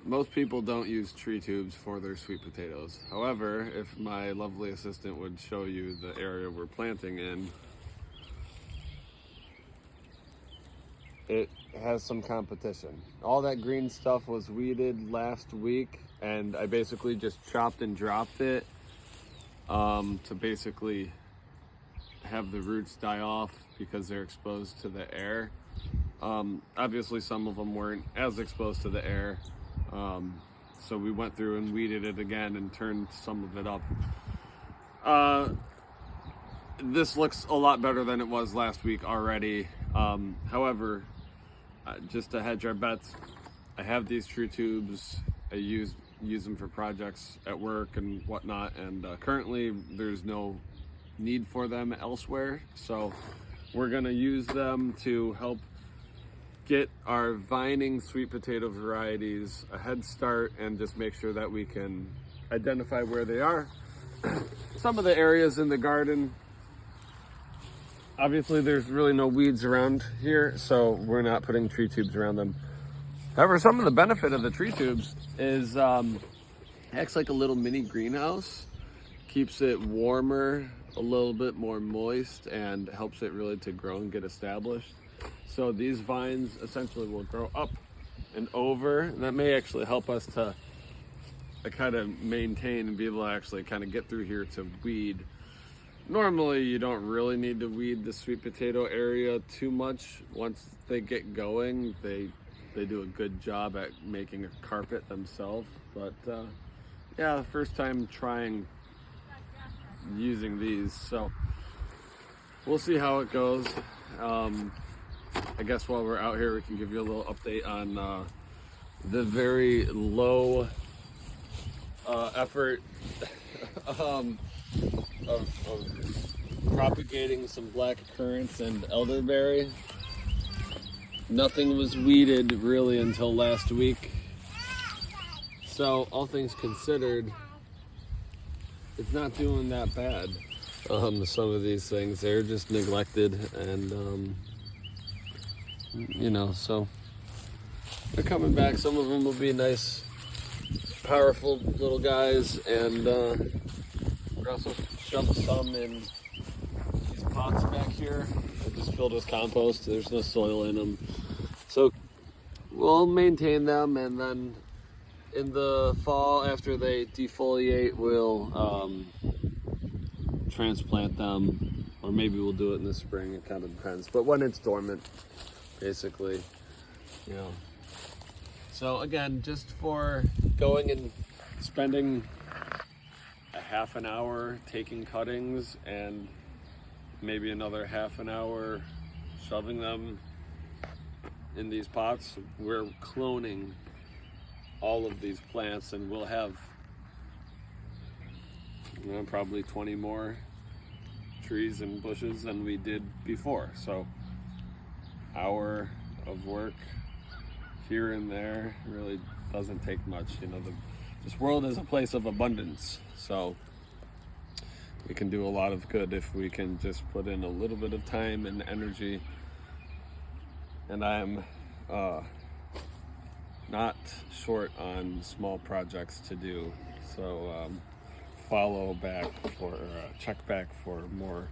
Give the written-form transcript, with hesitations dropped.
most people don't use tree tubes for their sweet potatoes. However, if my lovely assistant would show you the area we're planting in, it has some competition. All that green stuff was weeded last week, and I basically just chopped and dropped it to basically have the roots die off because they're exposed to the air. Obviously some of them weren't as exposed to the air, so we went through and weeded it again and turned some of it up. This looks a lot better than it was last week already. However, just to hedge our bets, I have these tree tubes. I use them for projects at work and whatnot, and currently there's no need for them elsewhere, so we're gonna use them to help get our vining sweet potato varieties a head start and just make sure that we can identify where they are. Some of the areas in the garden, obviously there's really no weeds around here, so we're not putting tree tubes around them. However, some of the benefit of the tree tubes is acts like a little mini greenhouse, keeps it warmer, a little bit more moist, and helps it really to grow and get established. So these vines essentially will grow up and over, and that may actually help us to kind of maintain and be able to actually kind of get through here to weed. Normally you don't really need to weed the sweet potato area too much. Once they get going, they do a good job at making a carpet themselves. But yeah, first time trying using these, so we'll see how it goes. I guess while we're out here, we can give you a little update on the very low effort of propagating some black currants and elderberry. Nothing was weeded really until last week, so all things considered, it's not doing that bad. Some of these things, they're just neglected, and so they're coming back. Some of them will be nice, powerful little guys, and we're also shoved some in these pots back here. They're just filled with compost. There's no soil in them, so we'll maintain them, and then in the fall, after they defoliate, we'll transplant them, or maybe we'll do it in the spring. It kind of depends, but when it's dormant, basically, So again, just for going and spending a half an hour taking cuttings and maybe another half an hour shoving them in these pots, we're cloning all of these plants, and we'll have probably 20 more trees and bushes than we did before. So hour of work here and there really doesn't take much. This world is a place of abundance, so we can do a lot of good if we can just put in a little bit of time and energy. And I'm not short on small projects to do, so check back for more